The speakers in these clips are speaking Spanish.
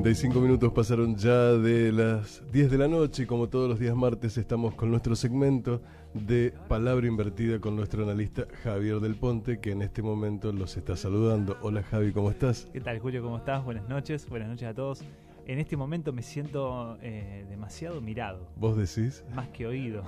35 minutos pasaron ya de las 10 de la noche y como todos los días martes estamos con nuestro segmento de Palabra Invertida con nuestro analista Javier Del Ponte, que en este momento los está saludando. Hola Javi, ¿cómo estás? ¿Qué tal, Julio? ¿Cómo estás? Buenas noches a todos. En este momento me siento demasiado mirado. ¿Vos decís? Más que oído.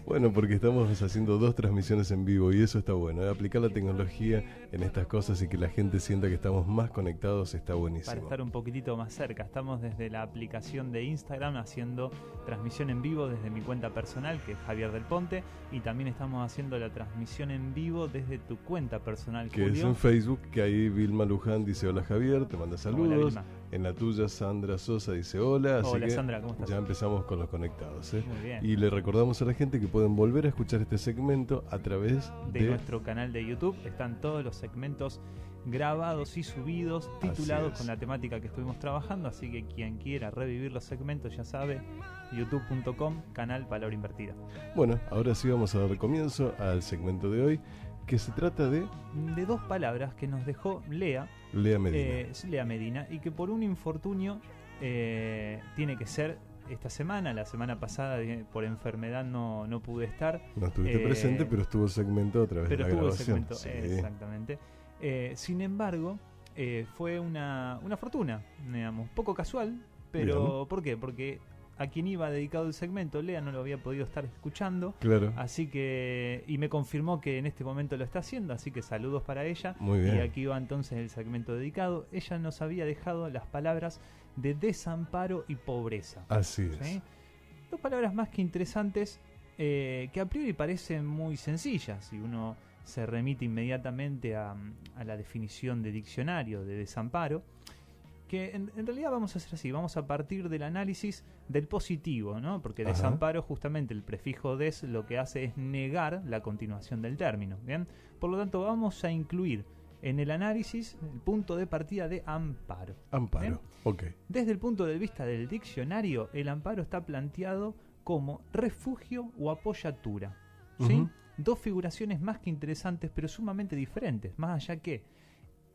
Bueno, porque estamos haciendo 2 transmisiones en vivo y eso está bueno. Aplicar la tecnología en estas cosas y que la gente sienta que estamos más conectados está buenísimo. Para estar un poquitito más cerca. Estamos desde la aplicación de Instagram haciendo transmisión en vivo desde mi cuenta personal, que es Javier Del Ponte, y también estamos haciendo la transmisión en vivo desde tu cuenta personal, que Julio. Es en Facebook, que ahí Vilma Luján dice hola Javier, te manda saludos. Hola, en la tuya Sandra Sosa dice hola, así hola, que Sandra, ¿cómo estás? Ya empezamos con los conectados, ¿eh? Muy bien. Y le recordamos a la gente que pueden volver a escuchar este segmento a través de nuestro canal de YouTube. Están todos los segmentos grabados y subidos, titulados con la temática que estuvimos trabajando, así que quien quiera revivir los segmentos ya sabe, youtube.com, canal Palabra Invertida. Bueno, ahora sí vamos a dar comienzo al segmento de hoy, que se trata de 2 palabras que nos dejó Lea Medina. Lea Medina, y que por un infortunio tiene que ser esta semana. La semana pasada por enfermedad no pude estar. No estuviste presente, pero estuvo el segmento a través de la grabación. Pero estuvo el segmento, exactamente. Sin embargo, fue una fortuna, digamos, poco casual, pero bien. ¿por qué? Porque a quien iba dedicado el segmento, Lea, no lo había podido estar escuchando. Claro. Así que, y me confirmó que en este momento lo está haciendo, así que saludos para ella. Muy bien. Y aquí va entonces el segmento dedicado. Ella nos había dejado las palabras de desamparo y pobreza. Así es. ¿Sí? 2 palabras más que interesantes, que a priori parecen muy sencillas. Si uno se remite inmediatamente a la definición de diccionario de desamparo, que en realidad vamos a hacer así, vamos a partir del análisis del positivo, ¿no? Porque desamparo, justamente el prefijo des lo que hace es negar la continuación del término, ¿bien? Por lo tanto, vamos a incluir en el análisis el punto de partida de amparo. Amparo, ok. Desde el punto de vista del diccionario, el amparo está planteado como refugio o apoyatura, ¿sí? 2 figuraciones más que interesantes, pero sumamente diferentes, más allá que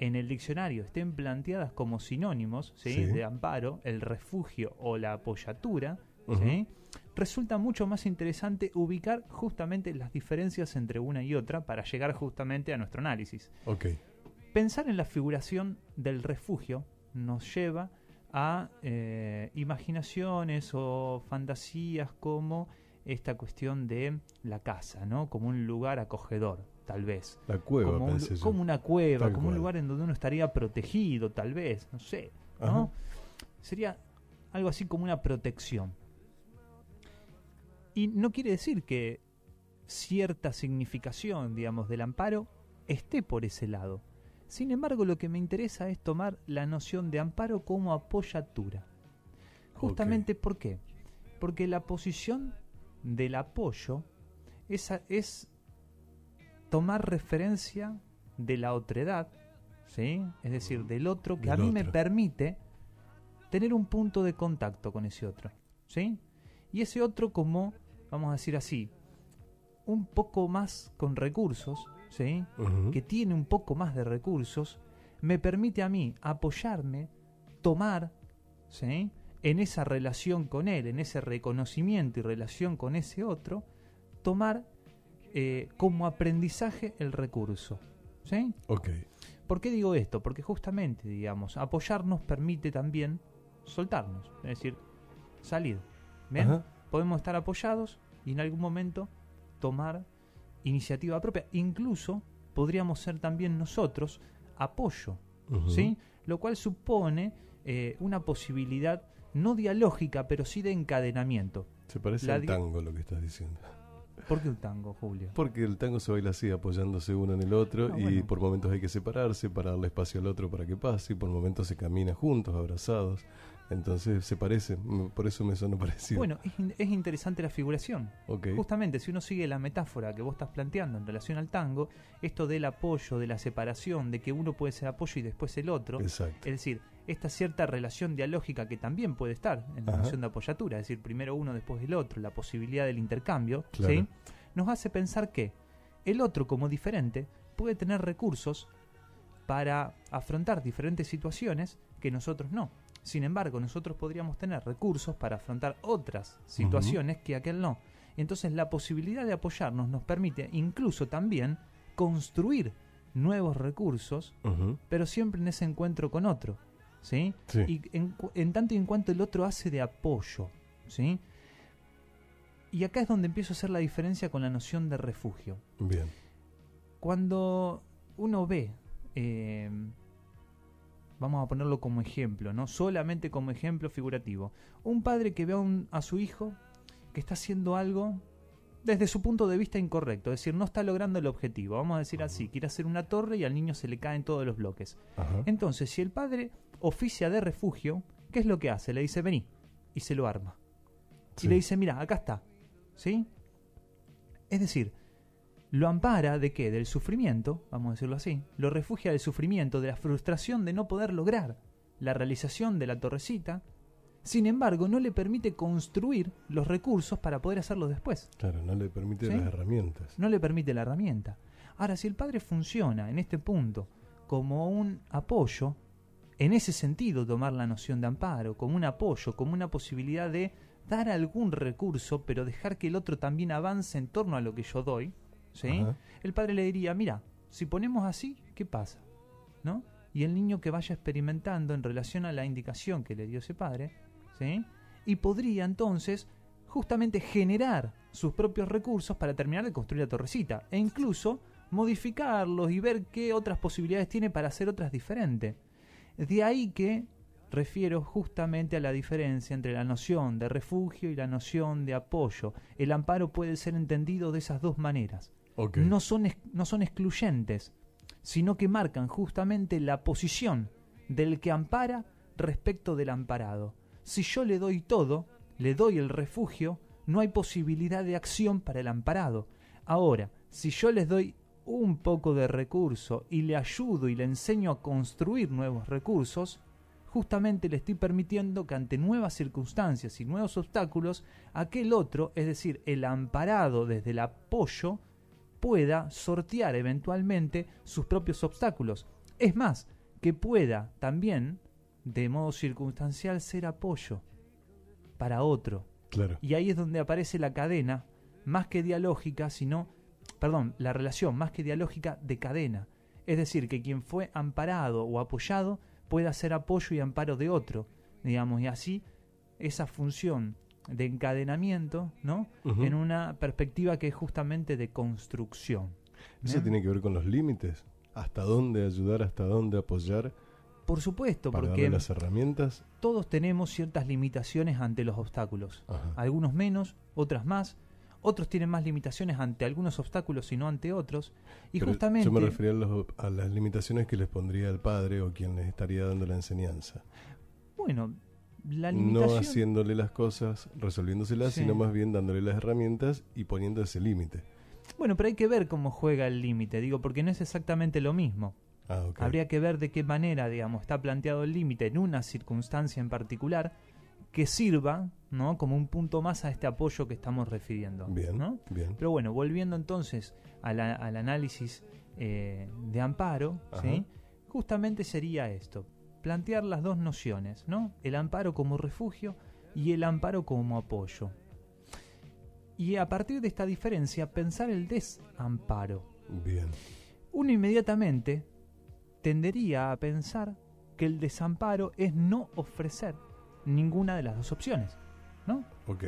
en el diccionario estén planteadas como sinónimos, ¿sí? De amparo, el refugio o la apoyatura, ¿sí? Resulta mucho más interesante ubicar justamente las diferencias entre una y otra para llegar justamente a nuestro análisis. Okay. Pensar en la figuración del refugio nos lleva a imaginaciones o fantasías como esta cuestión de la casa, ¿no? Como un lugar acogedor, tal vez. La cueva, como una cueva, tal como cual. un lugar en donde uno estaría protegido, tal vez, no sé, ¿no? Sería algo así como una protección. Y no quiere decir que cierta significación, digamos, del amparo esté por ese lado. Sin embargo, lo que me interesa es tomar la noción de amparo como apoyatura. Justamente, ¿por qué? Porque la posición del apoyo es tomar referencia de la otredad, ¿sí? Es decir, del otro que a mí me permite tener un punto de contacto con ese otro, ¿sí? Y ese otro, como, vamos a decir así, un poco más con recursos, ¿sí? Que tiene un poco más de recursos, me permite a mí apoyarme, tomar, ¿sí? En esa relación con él, en ese reconocimiento y relación con ese otro, tomar como aprendizaje el recurso, ¿sí? Okay. ¿Por qué digo esto? Porque justamente, digamos, apoyarnos permite también soltarnos, es decir, salir. ¿Bien? Podemos estar apoyados y en algún momento tomar iniciativa propia. Incluso podríamos ser también nosotros apoyo, ¿sí? Lo cual supone una posibilidad no dialógica, pero sí de encadenamiento. Se parece al tango lo que estás diciendo. ¿Por qué el tango, Julio? Porque el tango se baila así, apoyándose uno en el otro, y bueno, por momentos hay que separarse para darle espacio al otro para que pase, y por momentos se camina juntos, abrazados. Entonces se parece, por eso me sonó parecido. Bueno, es interesante la figuración. Okay. Justamente, si uno sigue la metáfora que vos estás planteando en relación al tango, esto del apoyo, de la separación, de que uno puede ser apoyo y después el otro. Exacto. Es decir, esta cierta relación dialógica que también puede estar en la noción de apoyatura, es decir, primero uno, después el otro, la posibilidad del intercambio, claro. ¿sí? Nos hace pensar que el otro, como diferente, puede tener recursos para afrontar diferentes situaciones que nosotros no. Sin embargo, nosotros podríamos tener recursos para afrontar otras situaciones que aquel no. Entonces, la posibilidad de apoyarnos nos permite incluso también construir nuevos recursos, pero siempre en ese encuentro con otro, ¿sí? Y en tanto y en cuanto el otro hace de apoyo, ¿sí? Y acá es donde empiezo a hacer la diferencia con la noción de refugio. Bien. Cuando uno ve, vamos a ponerlo como ejemplo, ¿no? Solamente como ejemplo figurativo, un padre que ve a su hijo que está haciendo algo desde su punto de vista incorrecto, es decir, no está logrando el objetivo, vamos a decir así, quiere hacer una torre y al niño se le caen todos los bloques. Entonces, si el padre oficia de refugio, ¿qué es lo que hace? Le dice, vení, y se lo arma. Y le dice, mira, acá está, ¿sí? Es decir, lo ampara ¿de qué? Del sufrimiento, vamos a decirlo así, lo refugia del sufrimiento, de la frustración de no poder lograr la realización de la torrecita. Sin embargo, no le permite construir los recursos para poder hacerlo después. Claro, no le permite las herramientas. No le permite la herramienta. Ahora, si el padre funciona en este punto como un apoyo, en ese sentido tomar la noción de amparo, como un apoyo, como una posibilidad de dar algún recurso, pero dejar que el otro también avance en torno a lo que yo doy, ¿sí? El padre le diría, mira, si ponemos así, ¿qué pasa? ¿No? Y el niño que vaya experimentando en relación a la indicación que le dio ese padre, ¿sí? Y podría entonces justamente generar sus propios recursos para terminar de construir la torrecita e incluso modificarlos y ver qué otras posibilidades tiene para hacer otras diferentes. De ahí que refiero justamente a la diferencia entre la noción de refugio y la noción de apoyo. El amparo puede ser entendido de esas dos maneras. No son excluyentes, sino que marcan justamente la posición del que ampara respecto del amparado. Si yo le doy todo, le doy el refugio, no hay posibilidad de acción para el amparado. Ahora, si yo les doy un poco de recurso y le ayudo y le enseño a construir nuevos recursos, justamente le estoy permitiendo que ante nuevas circunstancias y nuevos obstáculos, aquel otro, es decir, el amparado desde el apoyo, pueda sortear eventualmente sus propios obstáculos. Es más, que pueda también de modo circunstancial ser apoyo para otro. Claro. Y ahí es donde aparece la cadena, más que dialógica, la relación más que dialógica de cadena. Es decir, que quien fue amparado o apoyado pueda ser apoyo y amparo de otro, digamos, y así esa función de encadenamiento, ¿no? En una perspectiva que es justamente de construcción. ¿Eso tiene que ver con los límites? ¿Hasta dónde ayudar, hasta dónde apoyar? Por supuesto, para porque darle las herramientas. Todos tenemos ciertas limitaciones ante los obstáculos. Algunos menos, otras más. Otros tienen más limitaciones ante algunos obstáculos y no ante otros. Y pero justamente yo me refería a las limitaciones que les pondría el padre o quien les estaría dando la enseñanza. Bueno, la limitación... No haciéndole las cosas, resolviéndoselas, sino más bien dándole las herramientas y poniendo ese límite. Bueno, pero hay que ver cómo juega el límite, porque no es exactamente lo mismo. Habría que ver de qué manera, está planteado el límite en una circunstancia en particular que sirva, ¿no?, como un punto más a este apoyo que estamos refiriendo. Bien, ¿no? bien. Pero bueno, volviendo entonces al análisis de amparo, ¿sí? Justamente sería esto, plantear las dos nociones, ¿no? El amparo como refugio y el amparo como apoyo. Y a partir de esta diferencia, pensar el desamparo. Bien. Uno inmediatamente tendería a pensar que el desamparo es no ofrecer ninguna de las dos opciones, ¿no?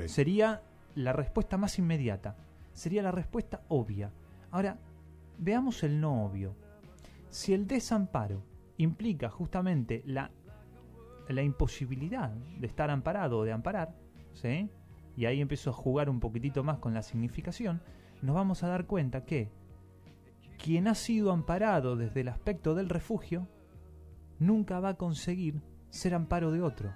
Sería la respuesta más inmediata, sería la respuesta obvia. Ahora, veamos el no obvio. Si el desamparo implica justamente la imposibilidad de estar amparado o de amparar, ¿sí? Y ahí empiezo a jugar un poquitito más con la significación, nos vamos a dar cuenta que quien ha sido amparado desde el aspecto del refugio nunca va a conseguir ser amparo de otro.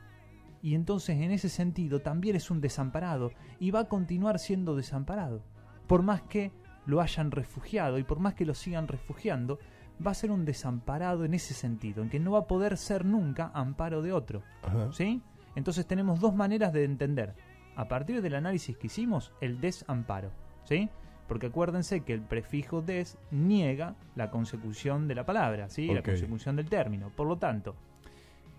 Y entonces en ese sentido también es un desamparado y va a continuar siendo desamparado. Por más que lo hayan refugiado y por más que lo sigan refugiando, va a ser un desamparado en ese sentido, en que no va a poder ser nunca amparo de otro. ¿Sí? Entonces tenemos dos maneras de entender, a partir del análisis que hicimos, el desamparo. ¿Sí? Porque acuérdense que el prefijo des niega la consecución de la palabra, ¿sí? La consecución del término. Por lo tanto,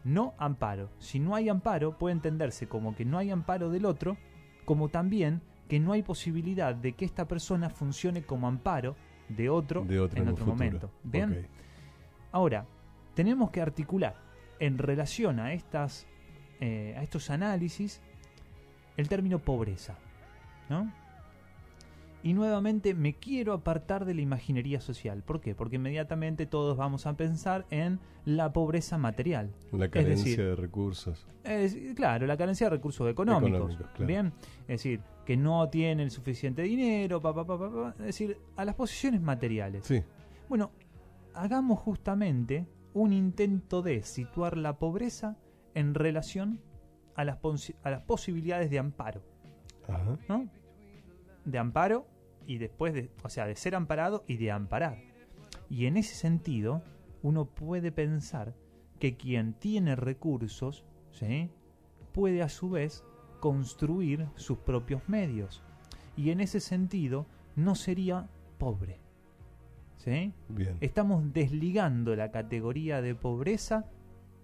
no amparo. Si no hay amparo, puede entenderse como que no hay amparo del otro, como también que no hay posibilidad de que esta persona funcione como amparo de otro en otro momento. ¿Bien? Okay. Ahora, tenemos que articular en relación a estos análisis el término pobreza, ¿no? Y nuevamente me quiero apartar de la imaginería social. ¿Por qué? Porque inmediatamente todos vamos a pensar en la pobreza material. La carencia de recursos. Claro, la carencia de recursos económicos. Claro. Bien, es decir, que no tiene el suficiente dinero, es decir, a las posiciones materiales. Sí. Bueno, hagamos justamente un intento de situar la pobreza en relación a las posibilidades de amparo. Ajá. ¿No? De amparo y después de ser amparado y de amparar. Y en ese sentido, uno puede pensar que quien tiene recursos, ¿sí?, puede a su vez construir sus propios medios. Y en ese sentido, no sería pobre. ¿Sí? Bien. Estamos desligando la categoría de pobreza,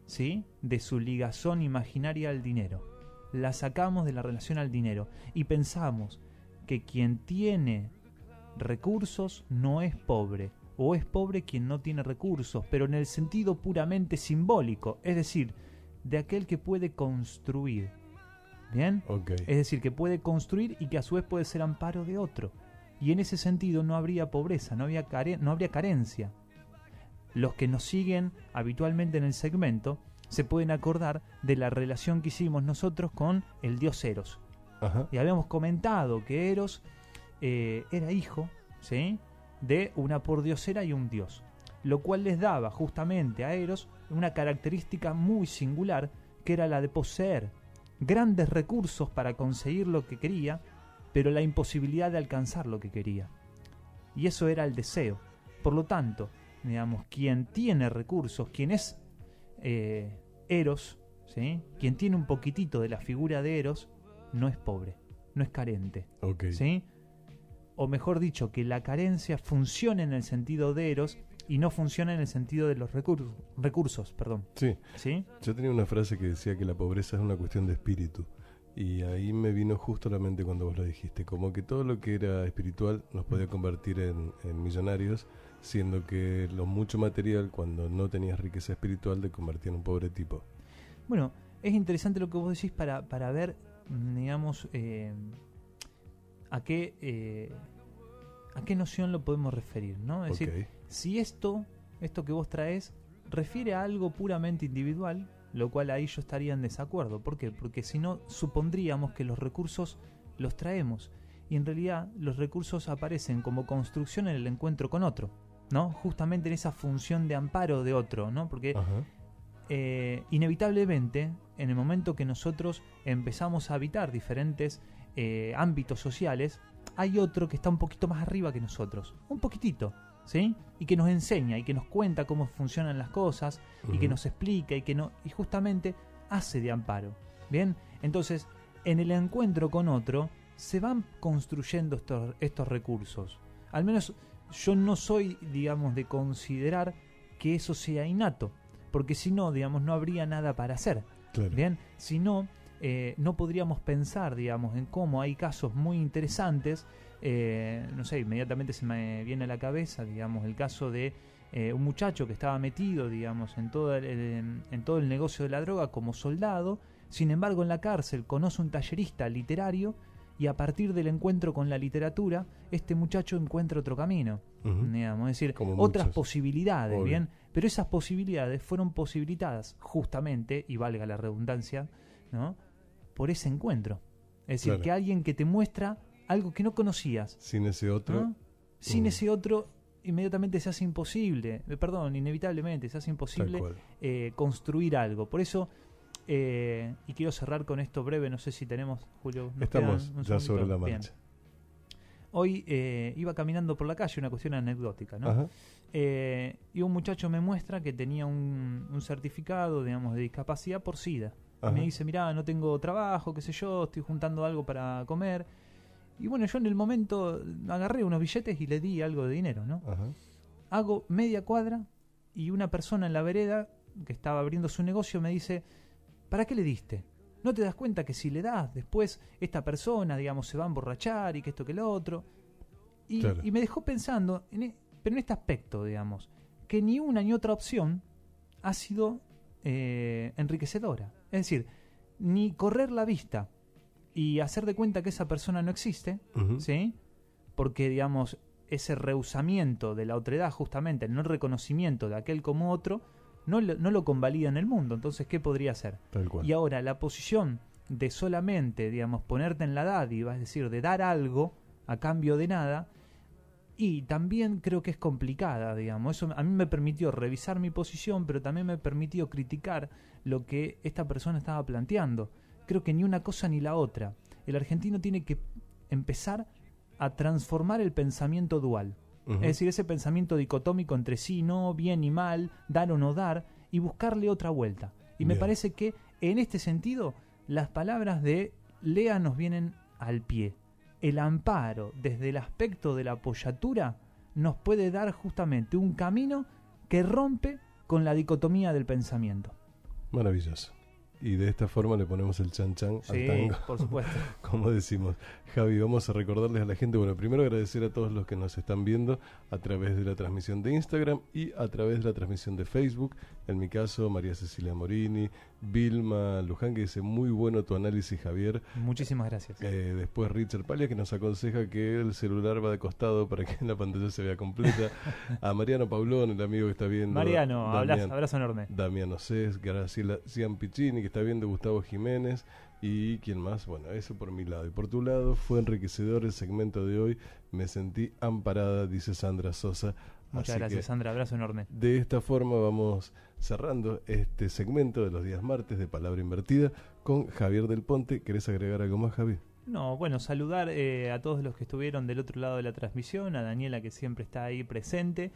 ¿sí?, de su ligazón imaginaria al dinero. La sacamos de la relación al dinero y pensamos que quien tiene recursos no es pobre, o es pobre quien no tiene recursos, pero en el sentido puramente simbólico, es decir, de aquel que puede construir. ¿Bien? Okay. Es decir, que puede construir y que a su vez puede ser amparo de otro. Y en ese sentido no habría pobreza, no habría carencia. Los que nos siguen habitualmente en el segmento se pueden acordar de la relación que hicimos nosotros con el dios Eros. Ajá. Y habíamos comentado que Eros era hijo, ¿sí?, de una pordiosera y un dios, lo cual les daba justamente a Eros una característica muy singular, que era la de poseer grandes recursos para conseguir lo que quería, pero la imposibilidad de alcanzar lo que quería. Y eso era el deseo. Por lo tanto, digamos, quien tiene recursos, quien es Eros, ¿sí?, quien tiene un poquitito de la figura de Eros, no es pobre, no es carente. Okay. ¿Sí? O mejor dicho, que la carencia funciona en el sentido de Eros y no funciona en el sentido de los recursos. Sí. ¿Sí? Yo tenía una frase que decía que la pobreza es una cuestión de espíritu. Y ahí me vino justo a la mente cuando vos lo dijiste. Como que todo lo que era espiritual nos podía convertir en millonarios, siendo que lo mucho material, cuando no tenías riqueza espiritual, te convertía en un pobre tipo. Bueno, es interesante lo que vos decís para ver, digamos, a qué noción lo podemos referir, ¿no? Es decir, si esto que vos traes refiere a algo puramente individual, lo cual ahí yo estaría en desacuerdo. ¿Por qué? Porque si no, supondríamos que los recursos los traemos, y en realidad los recursos aparecen como construcción en el encuentro con otro, ¿no? Justamente en esa función de amparo de otro, ¿no? Porque inevitablemente, en el momento que nosotros empezamos a habitar diferentes ámbitos sociales, hay otro que está un poquito más arriba que nosotros, un poquitito, ¿sí? Y que nos enseña y que nos cuenta cómo funcionan las cosas, y que nos explica y justamente hace de amparo. Bien, entonces en el encuentro con otro se van construyendo estos recursos. Al menos yo no soy, digamos, de considerar que eso sea innato, porque si no, digamos, no habría nada para hacer. Claro. Bien, si no, no podríamos pensar, digamos, en cómo hay casos muy interesantes. No sé, inmediatamente se me viene a la cabeza, digamos, el caso de un muchacho que estaba metido, digamos, en todo el negocio de la droga como soldado. Sin embargo, en la cárcel conoce un tallerista literario, y a partir del encuentro con la literatura, este muchacho encuentra otro camino, digamos, es decir, como otras muchos. Posibilidades, Obvio. bien, pero esas posibilidades fueron posibilitadas justamente, y valga la redundancia, ¿no?, por ese encuentro. Es decir, Claro. que alguien que te muestra algo que no conocías, Sin ese otro. ¿no? Sin ese otro, inmediatamente se hace imposible, inevitablemente se hace imposible Tal construir algo. Por eso, y quiero cerrar con esto breve, no sé si tenemos, Julio. nos Estamos quedan un ya segundito. sobre la Bien. marcha. Hoy iba caminando por la calle, una cuestión anecdótica, ¿no? Ajá. Y un muchacho me muestra que tenía un certificado, digamos, de discapacidad por SIDA. Y Ajá. me dice, mirá, no tengo trabajo, qué sé yo, estoy juntando algo para comer. Y bueno, yo en el momento agarré unos billetes y le di algo de dinero, ¿no? Ajá. Hago media cuadra y una persona en la vereda que estaba abriendo su negocio, me dice, ¿para qué le diste? ¿No te das cuenta que si le das, después esta persona, digamos, se va a emborrachar y que esto que lo otro? Y, claro. y me dejó pensando, pero en este aspecto, digamos, que ni una ni otra opción ha sido enriquecedora. Es decir, ni correr la vista y hacer de cuenta que esa persona no existe, ¿sí? Porque, digamos, ese rehusamiento de la otredad, justamente, el no reconocimiento de aquel como otro, no lo convalida en el mundo. Entonces, ¿qué podría hacer? Tal cual. Y ahora, la posición de solamente, digamos, ponerte en la dádiva, es decir, de dar algo a cambio de nada, y también creo que es complicada, digamos. Eso a mí me permitió revisar mi posición, pero también me permitió criticar lo que esta persona estaba planteando. Creo que ni una cosa ni la otra. El argentino tiene que empezar a transformar el pensamiento dual. Es decir, ese pensamiento dicotómico entre sí, no, bien y mal, dar o no dar, y buscarle otra vuelta. Y me parece que en este sentido las palabras de Lea nos vienen al pie. El amparo desde el aspecto de la apoyatura nos puede dar justamente un camino que rompe con la dicotomía del pensamiento. Maravilloso. Y de esta forma le ponemos el chan chan al tango. Por supuesto. Como decimos. Javi, vamos a recordarles a la gente, bueno, primero agradecer a todos los que nos están viendo a través de la transmisión de Instagram y a través de la transmisión de Facebook. En mi caso, María Cecilia Morini, Vilma Luján, que dice, muy bueno tu análisis, Javier. Muchísimas gracias. Después Richard Palia, que nos aconseja que el celular va de costado para que la pantalla se vea completa. A Mariano Paulón, el amigo que está viendo. Mariano, abrazo enorme. Damiano Cés, Graciela Ciampicini, que está viendo, Gustavo Jiménez. ¿Y quién más? Bueno, eso por mi lado. Y por tu lado, fue enriquecedor el segmento de hoy. Me sentí amparada, dice Sandra Sosa. Muchas gracias, Sandra. Abrazo enorme. De esta forma vamos cerrando este segmento de los días martes de Palabra Invertida con Javier del Ponte. ¿Querés agregar algo más, Javi? No, bueno, saludar a todos los que estuvieron del otro lado de la transmisión, a Daniela, que siempre está ahí presente.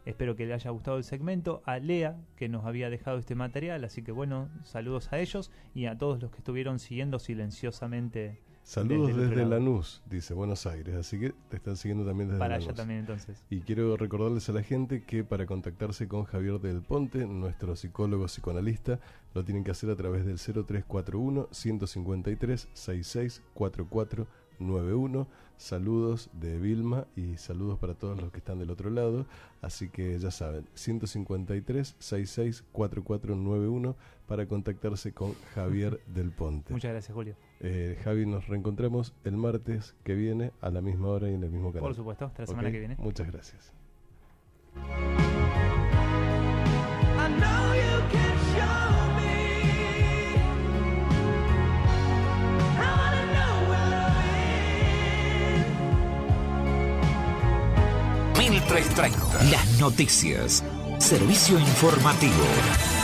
Espero que le haya gustado el segmento, a Lea, que nos había dejado este material, así que bueno, saludos a ellos y a todos los que estuvieron siguiendo silenciosamente. Saludos desde Lanús, dice Buenos Aires, así que te están siguiendo también desde para Lanús. allá también entonces. Y quiero recordarles a la gente que para contactarse con Javier del Ponte, nuestro psicólogo psicoanalista, lo tienen que hacer a través del 0341 153 6644 91. Saludos de Vilma y saludos para todos los que están del otro lado. Así que ya saben, 153 66 4491 para contactarse con Javier del Ponte. Muchas gracias, Julio. Javi, nos reencontramos el martes que viene a la misma hora y en el mismo canal. Por supuesto, hasta la semana que viene. Muchas gracias. I know you can show me. I wanna know where love is. 1330. Las noticias. Servicio informativo.